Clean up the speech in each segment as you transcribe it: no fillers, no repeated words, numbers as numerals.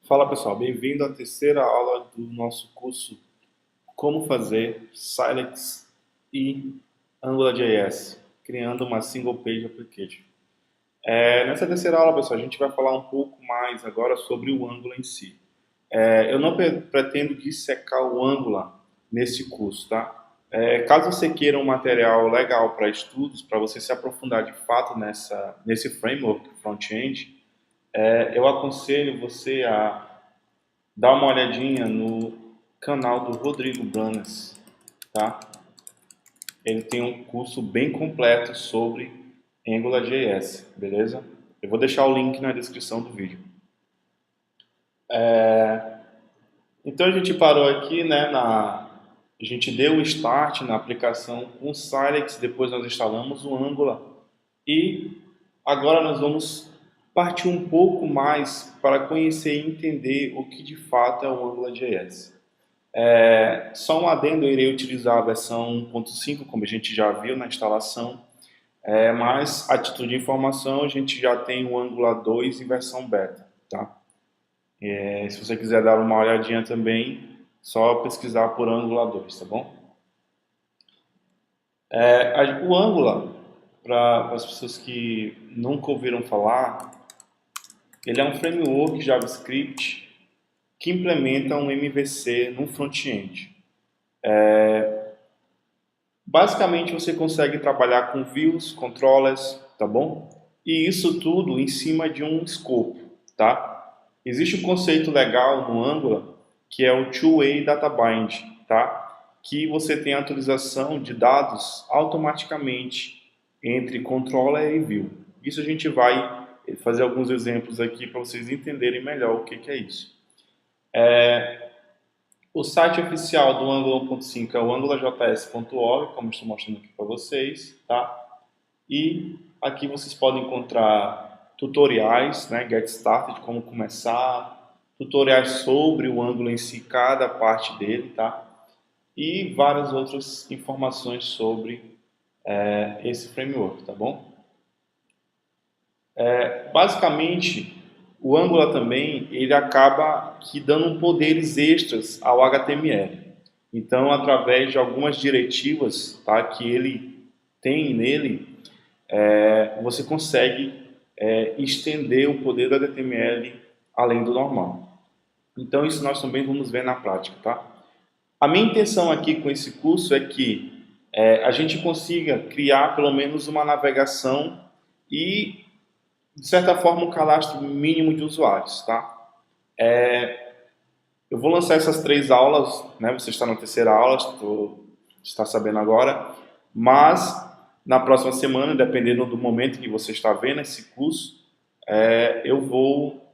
Fala pessoal, bem-vindo à terceira aula do nosso curso Como fazer Silex e AngularJS, criando uma Single Page Application. Nessa terceira aula, pessoal, a gente vai falar um pouco mais agora sobre o Angular em si. Eu não pretendo dissecar o Angular nesse curso, tá? Caso você queira um material legal para estudos, para você se aprofundar de fato nesse framework front-end, eu aconselho você a dá uma olhadinha no canal do Rodrigo Blanes, tá? Ele tem um curso bem completo sobre AngularJS, beleza? Eu vou deixar o link na descrição do vídeo. Então a gente parou aqui, né, a gente deu o start na aplicação com o Silex, depois nós instalamos o Angular e agora nós vamos partir um pouco mais para conhecer e entender o que de fato é o AngularJS. Só um adendo, eu irei utilizar a versão 1.5, como a gente já viu na instalação, mas a título de informação a gente já tem o Angular 2 em versão beta, tá? Se você quiser dar uma olhadinha também, só pesquisar por Angular 2, tá bom? O Angular, para as pessoas que nunca ouviram falar, ele é um framework JavaScript que implementa um MVC no front-end. Basicamente você consegue trabalhar com views, controllers, tá bom? E isso tudo em cima de um escopo, tá? Existe um conceito legal no Angular que é o Two-Way Data Bind, tá? Que você tem a atualização de dados automaticamente entre controller e view. Isso a gente vai fazer alguns exemplos aqui para vocês entenderem melhor o que é isso. O site oficial do Angular 1.5 é o angularjs.org, como estou mostrando aqui para vocês, tá? E aqui vocês podem encontrar tutoriais, né, Get Started, como começar, tutoriais sobre o Angular em si, cada parte dele, tá? E várias outras informações sobre esse framework, tá bom? Basicamente, o Angular também, ele acaba que dando poderes extras ao HTML. Então, através de algumas diretivas, tá, que ele tem nele, você consegue estender o poder do HTML além do normal. Então, isso nós também vamos ver na prática, tá? A minha intenção aqui com esse curso é que a gente consiga criar pelo menos uma navegação e de certa forma, um cadastro mínimo de usuários, tá? Eu vou lançar essas 3 aulas, né? Você está na terceira aula, está sabendo agora, mas na próxima semana, dependendo do momento que você está vendo esse curso, eu vou,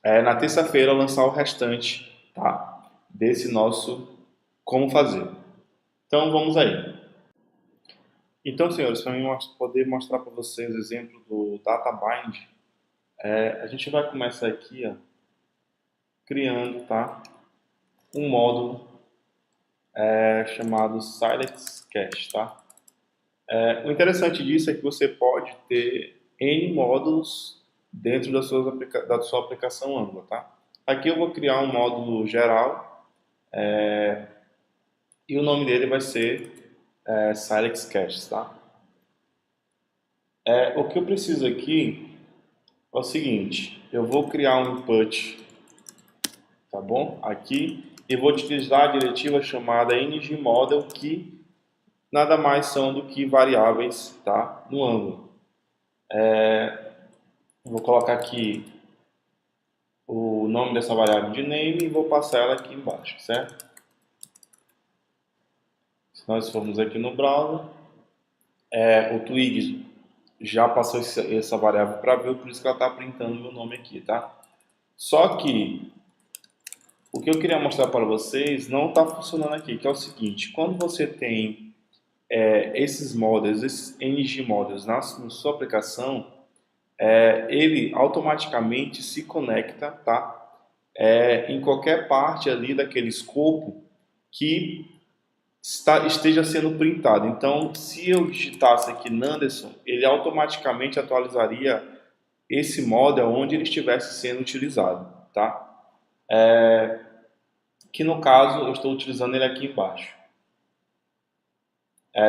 na terça-feira, lançar o restante, tá? Desse nosso como fazer. Então, vamos aí. Então, senhores, para mim poder mostrar para vocês o exemplo do Data Bind, a gente vai começar aqui, ó, criando, tá, um módulo chamado Silex Cache, tá? O interessante disso é que você pode ter N módulos dentro da sua aplicação Angular, tá? Aqui eu vou criar um módulo geral e o nome dele vai ser Silex Cache, tá? O que eu preciso aqui é o seguinte, eu vou criar um input, tá bom? Aqui, e vou utilizar a diretiva chamada ngModel, que nada mais são do que variáveis, tá? No Angular. Vou colocar aqui o nome dessa variável de name e vou passar ela aqui embaixo, certo? Se nós formos aqui no browser, o Twig já passou essa variável para ver, por isso que ela está printando meu nome aqui, tá? Só que o que eu queria mostrar para vocês não está funcionando aqui, que é o seguinte, quando você tem esses models, esses ngModels na sua aplicação, ele automaticamente se conecta, tá? Em qualquer parte ali daquele escopo que esteja sendo printado. Então, se eu digitasse aqui Nanderson, ele automaticamente atualizaria esse model onde ele estivesse sendo utilizado, tá? que no caso eu estou utilizando ele aqui embaixo.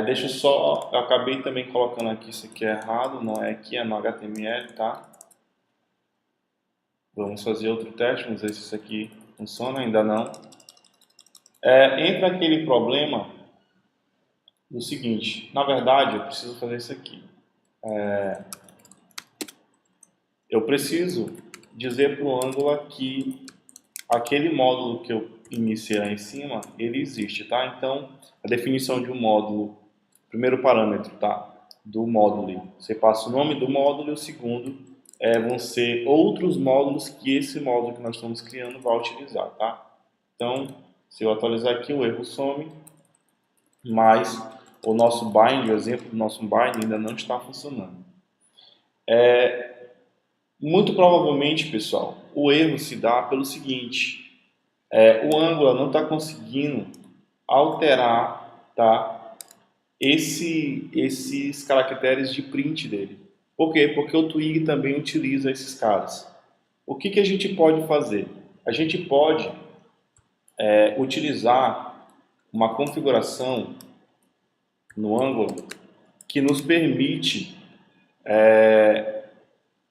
Deixa eu só, eu acabei também colocando aqui, isso aqui é errado, não é aqui, é no HTML, tá? Vamos fazer outro teste, vamos ver se isso aqui funciona, ainda não. Entra aquele problema do seguinte, na verdade eu preciso fazer isso aqui. Eu preciso dizer para o Angular que aquele módulo que eu iniciei lá em cima, ele existe, tá? Então, a definição de um módulo, primeiro parâmetro, tá? Do módulo, você passa o nome do módulo e o segundo vão ser outros módulos que esse módulo que nós estamos criando vai utilizar, tá? Então, se eu atualizar aqui, o erro some, mas o nosso bind, o exemplo do nosso bind ainda não está funcionando. Muito provavelmente, pessoal, o erro se dá pelo seguinte, o Angular não está conseguindo alterar, tá, esses caracteres de print dele. Por quê? Porque o Twig também utiliza esses caras. O que a gente pode fazer? A gente pode utilizar uma configuração no Angular que nos permite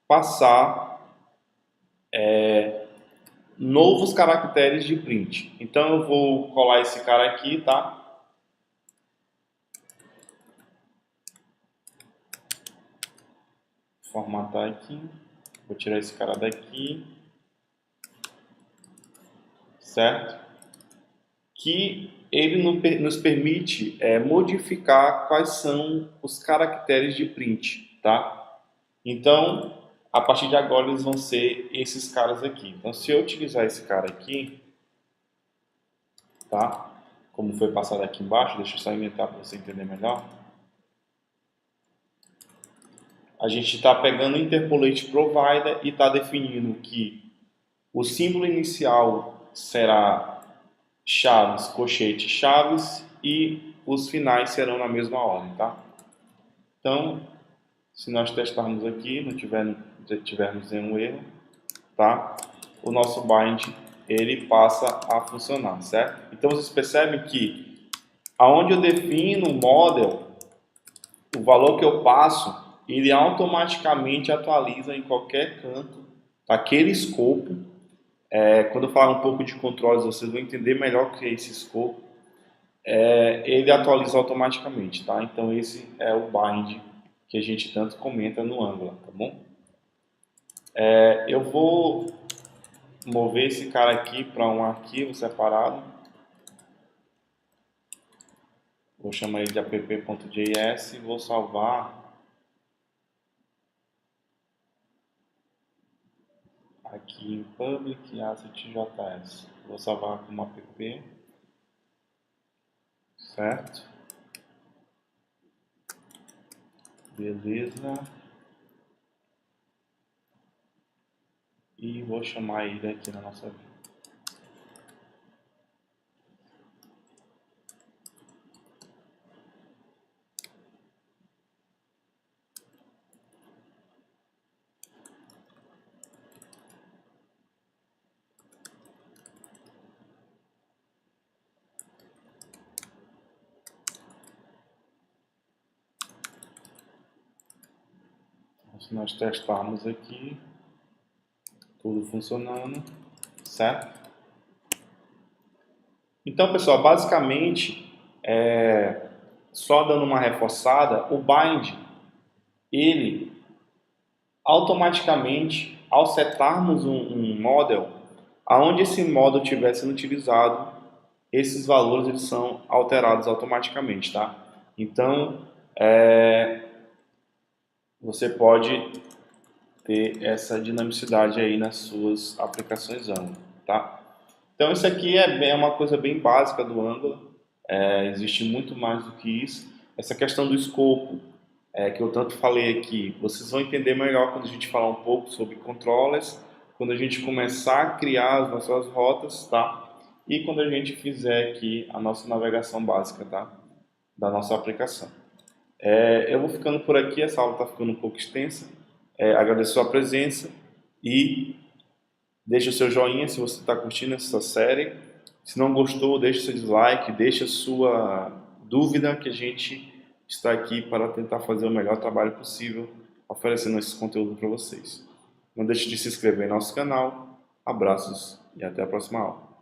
passar novos caracteres de print. Então eu vou colar esse cara aqui, tá? Formatar aqui. Vou tirar esse cara daqui. Certo? Que ele nos permite modificar quais são os caracteres de print, tá? Então, a partir de agora eles vão ser esses caras aqui. Então, se eu utilizar esse cara aqui, tá? Como foi passado aqui embaixo, deixa eu só inventar para você entender melhor. A gente está pegando o Interpolate Provider e está definindo que o símbolo inicial será chaves, colchete, chaves e os finais serão na mesma ordem, tá? Então, se nós testarmos aqui, não tivermos nenhum erro, tá? O nosso bind, ele passa a funcionar, certo? Então, vocês percebem que aonde eu defino o model, o valor que eu passo, ele automaticamente atualiza em qualquer canto daquele escopo. Quando eu falar um pouco de controles, vocês vão entender melhor o que é esse escopo. Ele atualiza automaticamente, tá? Então esse é o bind que a gente tanto comenta no Angular, tá bom? Eu vou mover esse cara aqui para um arquivo separado. Vou chamar ele de app.js e vou salvar aqui em public asset.js. Vou salvar como app, certo? Beleza. E vou chamar ele aqui na nossa vida. Então, se nós testarmos aqui, tudo funcionando, certo? Então, pessoal, basicamente, só dando uma reforçada, o bind, ele automaticamente, ao setarmos um model, aonde esse model estiver sendo utilizado, esses valores eles são alterados automaticamente, tá? Então, você pode ter essa dinamicidade aí nas suas aplicações Angular, tá? Então, isso aqui é uma coisa bem básica do Angular. Existe muito mais do que isso. Essa questão do escopo, que eu tanto falei aqui, vocês vão entender melhor quando a gente falar um pouco sobre controllers, quando a gente começar a criar as nossas rotas, tá? E quando a gente fizer aqui a nossa navegação básica, tá? Da nossa aplicação. Eu vou ficando por aqui, essa aula está ficando um pouco extensa. Agradeço a presença e Deixe o seu joinha se você está curtindo essa série. Se não gostou, deixe seu dislike, deixe a sua dúvida, que a gente está aqui para tentar fazer o melhor trabalho possível, oferecendo esse conteúdo para vocês. Não deixe de se inscrever em nosso canal. Abraços e até a próxima aula.